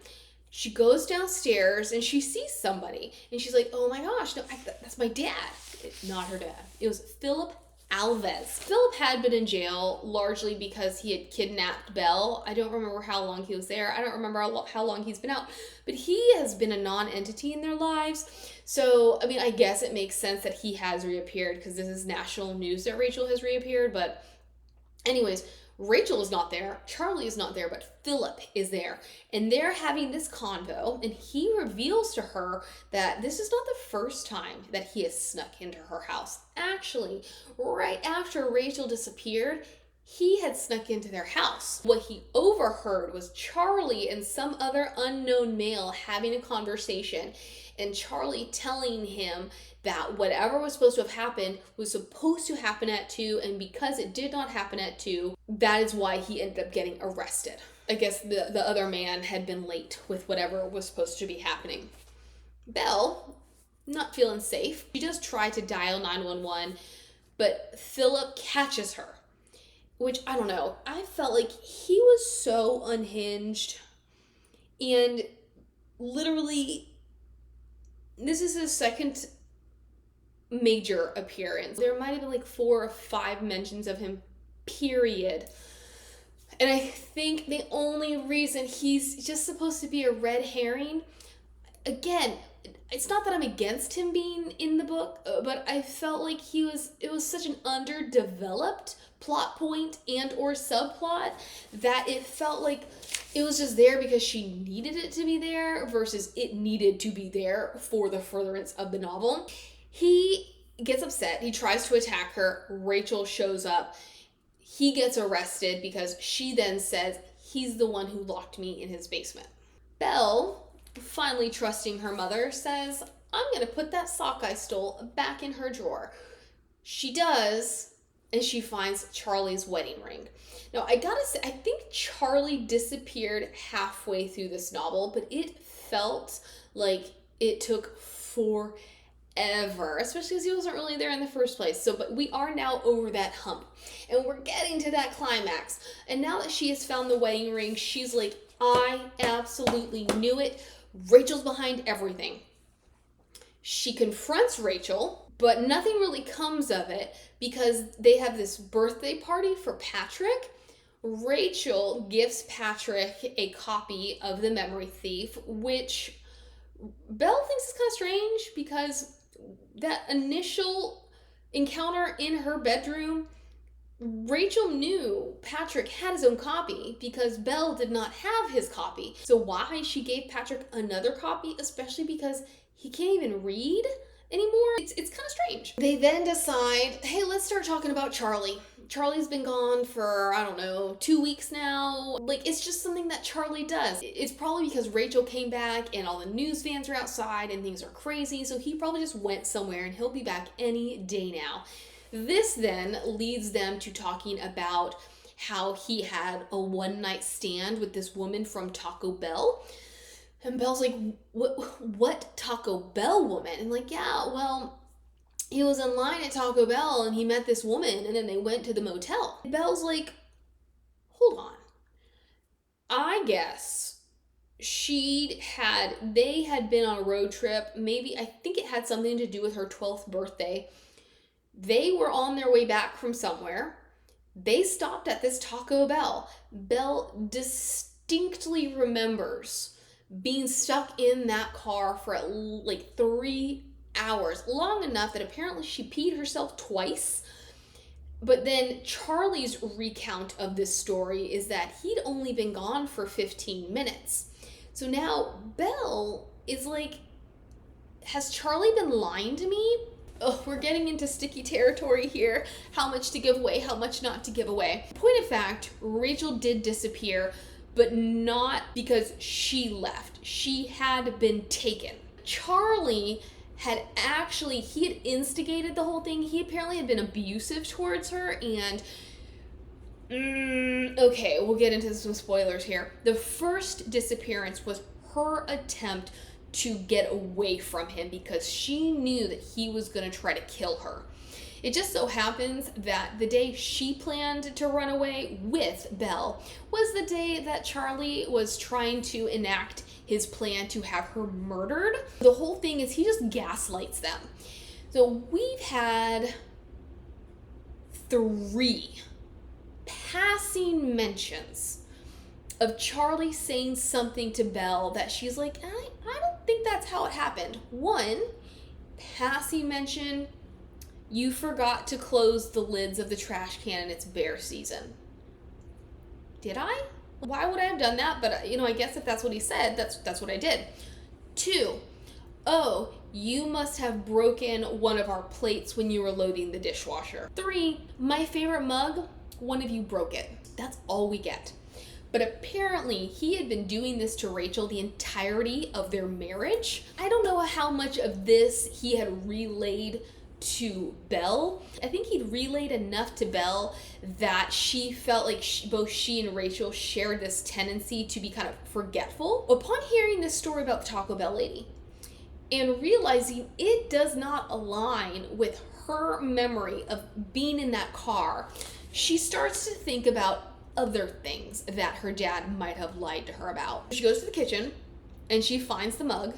She goes downstairs and she sees somebody and she's like, oh my gosh, no, that's my dad. Not her dad. It was Philip Alves. Philip had been in jail largely because he had kidnapped Belle. I don't remember how long he was there. I don't remember how long he's been out, but he has been a non-entity in their lives. So, I mean, I guess it makes sense that he has reappeared because this is national news that Rachel has reappeared. But anyways, Rachel is not there, Charlie is not there, but Philip is there. And they're having this convo, and he reveals to her that this is not the first time that he has snuck into her house. Actually, right after Rachel disappeared, he had snuck into their house. What he overheard was Charlie and some other unknown male having a conversation, and Charlie telling him that whatever was supposed to have happened was supposed to happen at 2, and because it did not happen at 2, that is why he ended up getting arrested. I guess the other man had been late with whatever was supposed to be happening. Belle, not feeling safe, she does try to dial 911, but Philip catches her, which, I don't know, I felt like he was so unhinged, and literally, this is his second major appearance. There might have been like 4 or 5 mentions of him, period. And I think the only reason he's just supposed to be a red herring, again, it's not that I'm against him being in the book, but I felt like it was such an underdeveloped plot point and or subplot that it felt like it was just there because she needed it to be there versus it needed to be there for the furtherance of the novel. He gets upset. He tries to attack her. Rachel shows up. He gets arrested because she then says he's the one who locked me in his basement. Belle, finally trusting her mother, says, I'm going to put that sock I stole back in her drawer. She does, and she finds Charlie's wedding ring. Now, I gotta say, I think Charlie disappeared halfway through this novel, but it felt like it took forever, especially because he wasn't really there in the first place. But we are now over that hump, and we're getting to that climax. And now that she has found the wedding ring, she's like, I absolutely knew it. Rachel's behind everything. She confronts Rachel, but nothing really comes of it because they have this birthday party for Patrick. Rachel gives Patrick a copy of The Memory Thief, which Belle thinks is kind of strange because that initial encounter in her bedroom, Rachel knew Patrick had his own copy because Belle did not have his copy. So why she gave Patrick another copy, especially because he can't even read anymore, it's kind of strange. They then decide, hey, let's start talking about Charlie. Charlie's been gone for, I don't know, 2 weeks now. Like, it's just something that Charlie does. It's probably because Rachel came back and all the news vans are outside and things are crazy, so he probably just went somewhere and he'll be back any day now. This then leads them to talking about how he had a one-night stand with this woman from Taco Bell. And Belle's like, what Taco Bell woman? And like, yeah, well, he was in line at Taco Bell and he met this woman and then they went to the motel. Belle's like, hold on. I guess they had been on a road trip. Maybe, I think it had something to do with her 12th birthday. They were on their way back from somewhere. They stopped at this Taco Bell. Belle distinctly remembers being stuck in that car for like 3 hours, long enough that apparently she peed herself twice. But then Charlie's recount of this story is that he'd only been gone for 15 minutes. So now Belle is like, has Charlie been lying to me? Oh, we're getting into sticky territory here. How much to give away, how much not to give away. Point of fact, Rachel did disappear, but not because she left. She had been taken. Charlie had he had instigated the whole thing. He apparently had been abusive towards her, and okay, we'll get into some spoilers here. The first disappearance was her attempt to get away from him because she knew that he was going to try to kill her. It just so happens that the day she planned to run away with Belle was the day that Charlie was trying to enact his plan to have her murdered. The whole thing is he just gaslights them. So we've had 3 passing mentions of Charlie saying something to Belle that she's like, I don't think that's how it happened. 1, passing mention, you forgot to close the lids of the trash can and it's bear season. Did I? Why would I have done that? But, I guess if that's what he said, that's what I did. 2, oh, you must have broken one of our plates when you were loading the dishwasher. 3, my favorite mug, one of you broke it. That's all we get. But apparently he had been doing this to Rachel the entirety of their marriage. I don't know how much of this he had relayed to Belle. I think he'd relayed enough to Belle that she felt like both she and Rachel shared this tendency to be kind of forgetful. Upon hearing this story about the Taco Bell lady and realizing it does not align with her memory of being in that car, she starts to think about other things that her dad might have lied to her about. She goes to the kitchen and she finds the mug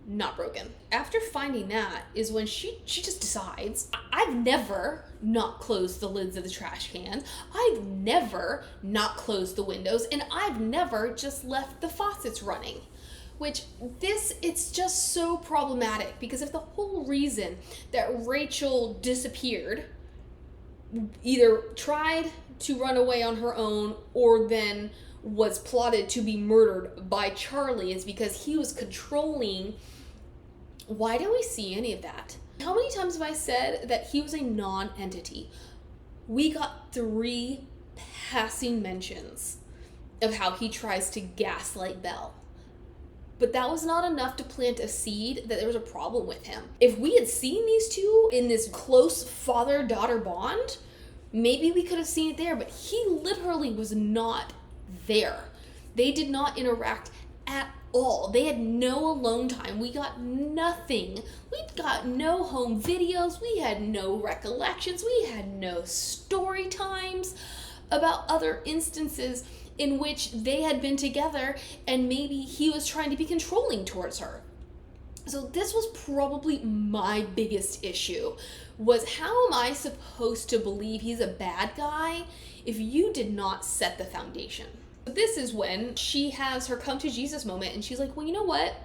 not broken. After finding that is when she just decides, I've never not closed the lids of the trash can. I've never not closed the windows, and I've never just left the faucets running. Which it's just so problematic because if the whole reason that Rachel disappeared, either tried to run away on her own or then was plotted to be murdered by Charlie, is because he was controlling. Why don't we see any of that? How many times have I said that he was a non-entity? We got 3 passing mentions of how he tries to gaslight Belle. But that was not enough to plant a seed that there was a problem with him. If we had seen these two in this close father-daughter bond, maybe we could have seen it there, but he literally was not there. They did not interact at all. They had no alone time. We got nothing. We got no home videos. We had no recollections. We had no story times about other instances in which they had been together and maybe he was trying to be controlling towards her. So this was probably my biggest issue, was how am I supposed to believe he's a bad guy if you did not set the foundation? This is when she has her come to Jesus moment and she's like, well, you know what?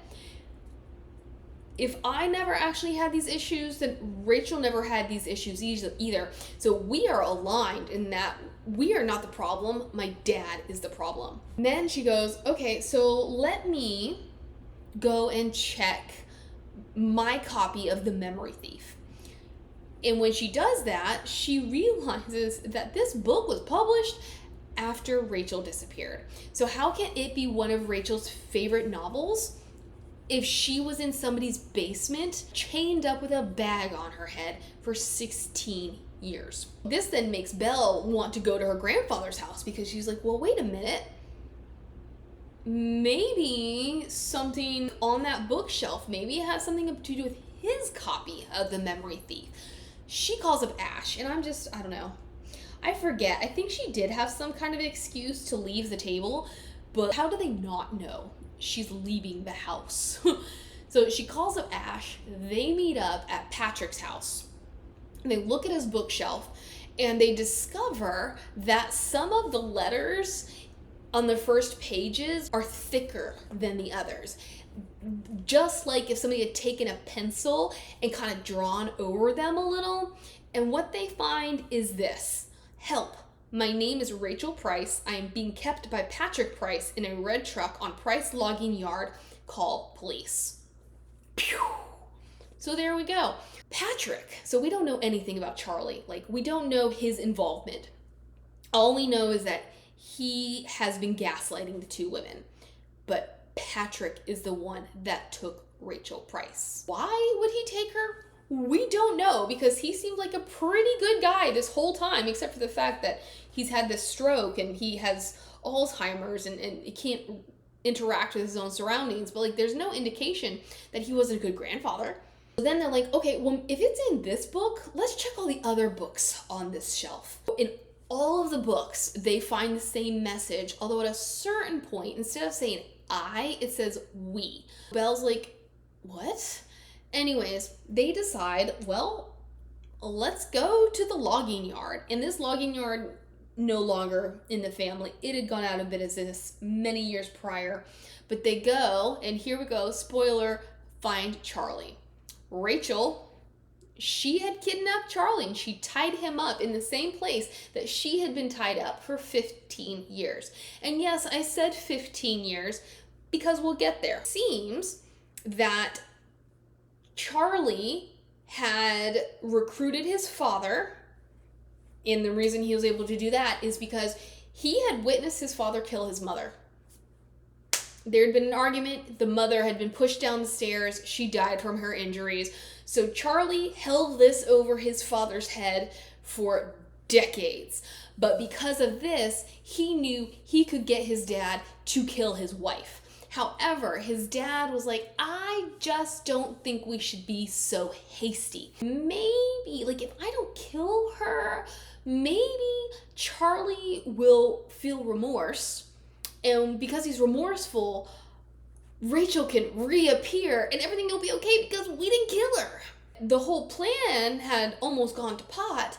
if I never actually had these issues, then Rachel never had these issues either. So we are aligned in that we are not the problem. My dad is the problem. And then she goes, okay, so let me go and check my copy of The Memory Thief. And when she does that, she realizes that this book was published after Rachel disappeared. So how can it be one of Rachel's favorite novels if she was in somebody's basement, chained up with a bag on her head for 16 years? This then makes Belle want to go to her grandfather's house because she's like, well, wait a minute. Maybe something on that bookshelf, maybe it has something to do with his copy of The Memory Thief. She calls up Ash, and I don't know. I forget. I think she did have some kind of excuse to leave the table, but how do they not know she's leaving the house? So she calls up Ash. They meet up at Patrick's house. And they look at his bookshelf, and they discover that some of the letters on the first pages are thicker than the others. Just like if somebody had taken a pencil and kind of drawn over them a little. And what they find is this: help. My name is Rachel Price. I am being kept by Patrick Price in a red truck on Price Logging Yard. Call police. Pew. So there we go. Patrick. So we don't know anything about Charlie. Like, we don't know his involvement. All we know is that he has been gaslighting the two women. But Patrick is the one that took Rachel Price. Why would he take her? We don't know, because he seemed like a pretty good guy this whole time, except for the fact that he's had this stroke and he has Alzheimer's and he can't interact with his own surroundings. But like, there's no indication that he wasn't a good grandfather. So then they're like, okay, well, if it's in this book, let's check all the other books on this shelf. In all of the books, they find the same message, although at a certain point, instead of saying I, it says we. Belle's like, what? Anyways, they decide, well, let's go to the logging yard. And this logging yard, no longer in the family. It had gone out of business many years prior. But they go, and here we go, spoiler, find Charlie. Rachel, she had kidnapped Charlie, and she tied him up in the same place that she had been tied up for 15 years. And yes, I said 15 years because we'll get there. It seems that Charlie had recruited his father, and the reason he was able to do that is because he had witnessed his father kill his mother. There had been an argument. The mother had been pushed down the stairs. She died from her injuries. So Charlie held this over his father's head for decades. But because of this, he knew he could get his dad to kill his wife. However, his dad was like, I just don't think we should be so hasty. Maybe, like, if I don't kill her, maybe Charlie will feel remorse. And because he's remorseful, Rachel can reappear and everything will be okay because we didn't kill her. The whole plan had almost gone to pot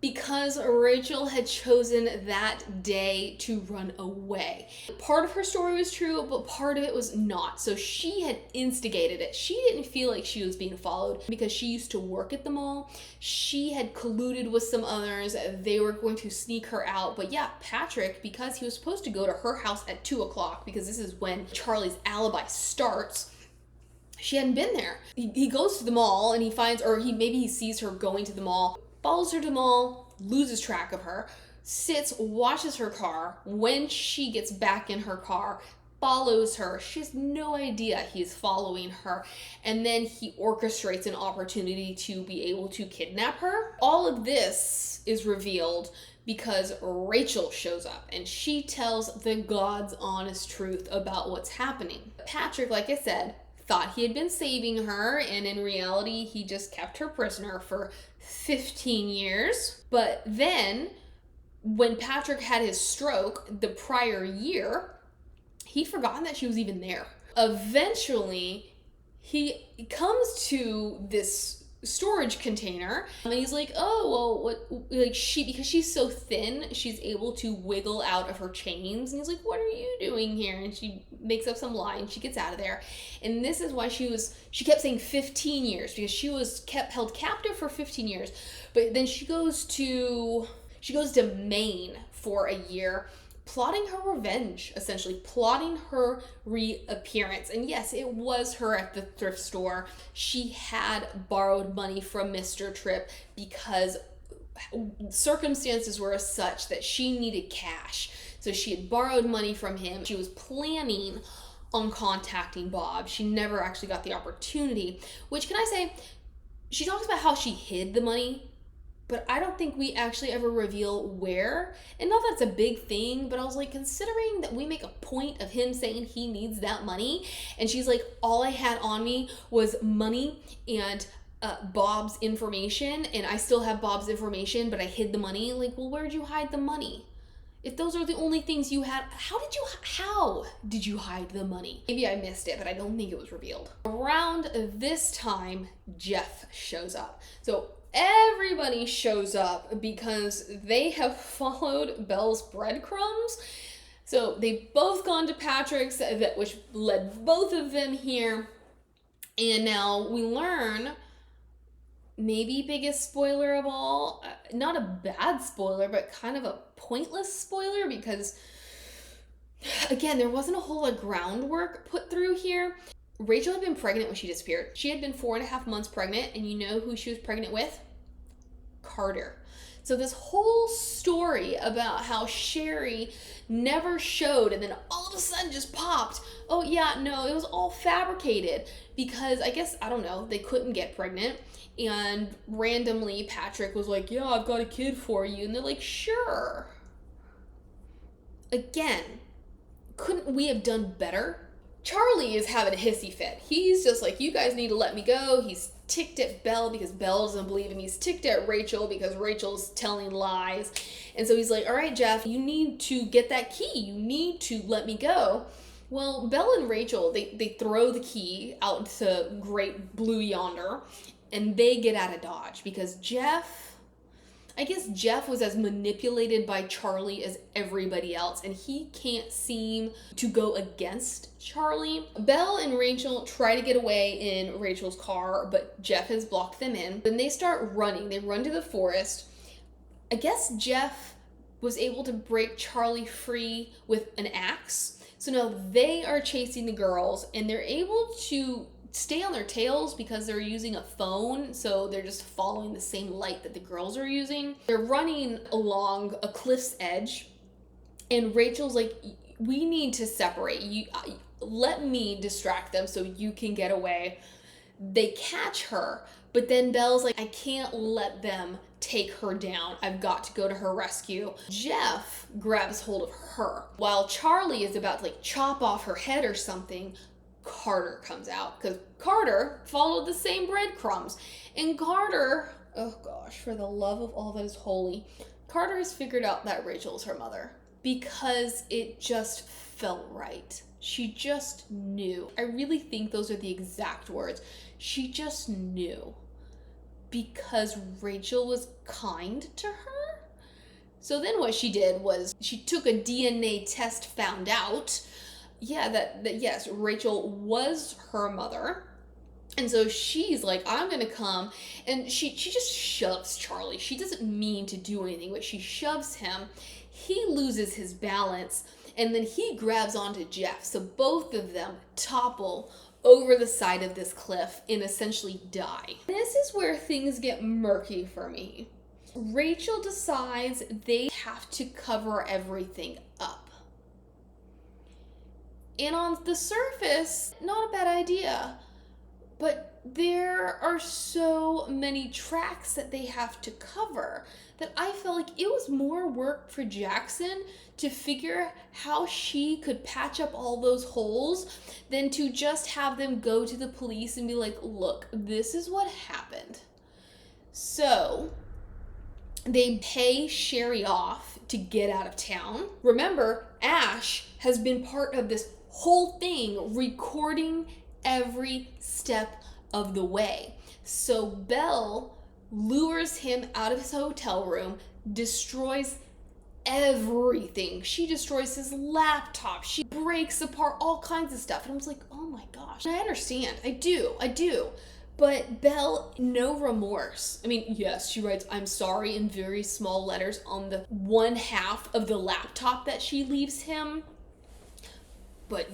because Rachel had chosen that day to run away. Part of her story was true, but part of it was not. So she had instigated it. She didn't feel like she was being followed because she used to work at the mall. She had colluded with some others. They were going to sneak her out. But yeah, Patrick, because he was supposed to go to her house at 2 o'clock, because this is when Charlie's alibi starts, she hadn't been there. He goes to the mall and he finds, or maybe he sees her going to the mall, follows her to the mall, loses track of her, sits, watches her car. When she gets back in her car, follows her. She has no idea he's following her. And then he orchestrates an opportunity to be able to kidnap her. All of this is revealed because Rachel shows up and she tells the God's honest truth about what's happening. Patrick, like I said, thought he had been saving her, and in reality, he just kept her prisoner for 15 years. But then, when Patrick had his stroke the prior year, he'd forgotten that she was even there. Eventually, he comes to this storage container, and he's like, oh well, what, like, because she's so thin, she's able to wiggle out of her chains, and he's like, what are you doing here? And she makes up some lie and she gets out of there. And this is why she kept saying 15 years, because she was held captive for 15 years. But then she goes to Maine for a year, plotting her revenge, essentially plotting her reappearance. And yes, it was her at the thrift store. She had borrowed money from Mr. Tripp because circumstances were such that she needed cash. So she had borrowed money from him. She was planning on contacting Bob. She never actually got the opportunity, which, can I say, she talks about how she hid the money, but I don't think we actually ever reveal where. And not that it's a big thing, but I was like, considering that we make a point of him saying he needs that money, and she's like, all I had on me was money and Bob's information, and I still have Bob's information, but I hid the money. Like, well, where'd you hide the money? If those are the only things you had, how did you hide the money? Maybe I missed it, but I don't think it was revealed. Around this time, Jeff shows up. So everybody shows up because they have followed Belle's breadcrumbs. So they've both gone to Patrick's, which led both of them here. And now we learn, maybe biggest spoiler of all, not a bad spoiler, but kind of a pointless spoiler, because again, there wasn't a whole lot of groundwork put through here. Rachel had been pregnant when she disappeared. She had been 4.5 months pregnant, and you know who she was pregnant with? Carter. So this whole story about how Sherry never showed and then all of a sudden just popped. Oh yeah, no, it was all fabricated because I guess, I don't know, they couldn't get pregnant, and randomly Patrick was like, yeah, I've got a kid for you, and they're like, sure. Again, couldn't we have done better? Charlie is having a hissy fit. He's just like, you guys need to let me go. He's ticked at Belle because Belle doesn't believe him. He's ticked at Rachel because Rachel's telling lies. And so he's like, all right, Jeff, you need to get that key. You need to let me go. Well, Belle and Rachel, they throw the key out into great blue yonder, and they get out of Dodge because I guess Jeff was as manipulated by Charlie as everybody else, and he can't seem to go against Charlie. Belle and Rachel try to get away in Rachel's car, but Jeff has blocked them in. Then they start running. They run to the forest. I guess Jeff was able to break Charlie free with an axe. So now they are chasing the girls, and they're able to stay on their tails because they're using a phone, so they're just following the same light that the girls are using. They're running along a cliff's edge, and Rachel's like, we need to separate. Let me distract them so you can get away. They catch her, but then Belle's like, I can't let them take her down. I've got to go to her rescue. Jeff grabs hold of her. While Charlie is about to like chop off her head or something, Carter comes out because Carter followed the same breadcrumbs. And Carter, oh gosh, for the love of all that is holy, Carter has figured out that Rachel is her mother because it just felt right. She just knew. I really think those are the exact words. She just knew because Rachel was kind to her. So then what she did was she took a DNA test, found out that yes, Rachel was her mother. And so she's like, I'm gonna come, and she just shoves Charlie. She doesn't mean to do anything, but she shoves him. He loses his balance, and then he grabs onto Jeff. So both of them topple over the side of this cliff and essentially die. This is where things get murky for me. Rachel decides they have to cover everything up. And on the surface, not a bad idea, but there are so many tracks that they have to cover that I felt like it was more work for Jackson to figure how she could patch up all those holes than to just have them go to the police and be like, look, this is what happened. So they pay Sherry off to get out of town. Remember, Ash has been part of this whole thing, recording every step of the way. So Belle lures him out of his hotel room, destroys everything. She destroys his laptop. She breaks apart all kinds of stuff. And I was like, oh my gosh. I understand. I do. But Belle, no remorse. I mean, yes, she writes, I'm sorry in very small letters on the one half of the laptop that she leaves him. But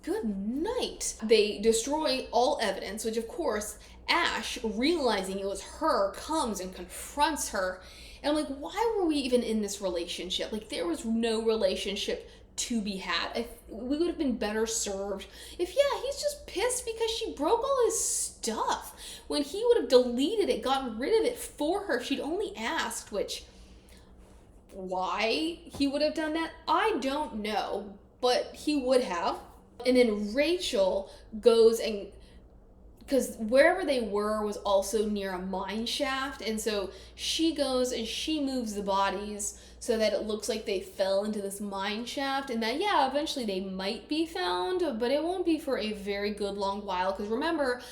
good night. They destroy all evidence, which of course, Ash, realizing it was her, comes and confronts her. And I'm like, why were we even in this relationship? Like, there was no relationship to be had. We would have been better served if, yeah, he's just pissed because she broke all his stuff. When he would have deleted it, gotten rid of it for her, she'd only asked, which, why he would have done that, I don't know, but he would have. And then Rachel goes and, because wherever they were was also near a mine shaft, and so she goes and she moves the bodies so that it looks like they fell into this mine shaft, and that, yeah, eventually they might be found, but it won't be for a very good long while, because remember,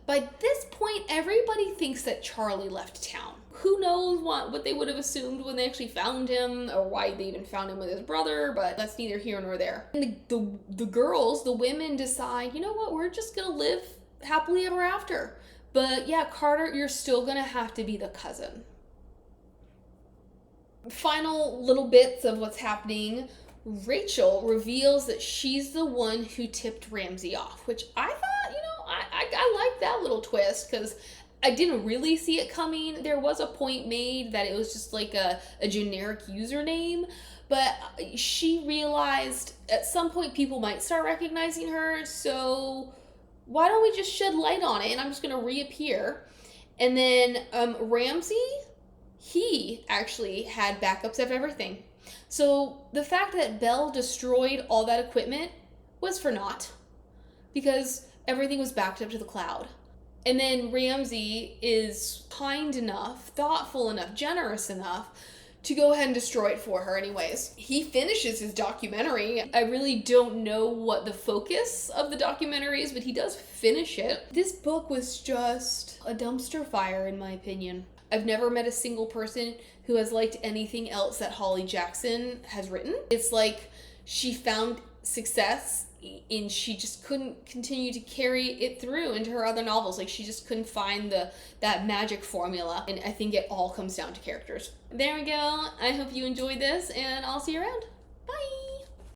by this point, everybody thinks that Charlie left town. Who knows what they would have assumed when they actually found him, or why they even found him with his brother, but that's neither here nor there. And the girls, the women decide, you know what, we're just gonna live happily ever after. But yeah, Carter, you're still gonna have to be the cousin. Final little bits of what's happening. Rachel reveals that she's the one who tipped Ramsey off, which I thought, I like that little twist, because I didn't really see it coming. There was a point made that it was just like a generic username, but she realized at some point people might start recognizing her, so why don't we just shed light on it, and I'm just going to reappear. And then Ramsey, he actually had backups of everything. So the fact that Belle destroyed all that equipment was for naught, because everything was backed up to the cloud. And then Ramsey is kind enough, thoughtful enough, generous enough to go ahead and destroy it for her anyways. He finishes his documentary. I really don't know what the focus of the documentary is, but he does finish it. This book was just a dumpster fire, in my opinion. I've never met a single person who has liked anything else that Holly Jackson has written. It's like she found success and she just couldn't continue to carry it through into her other novels. Like, she just couldn't find that magic formula, and I think it all comes down to characters. There we go. I hope you enjoyed this, and I'll see you around. Bye!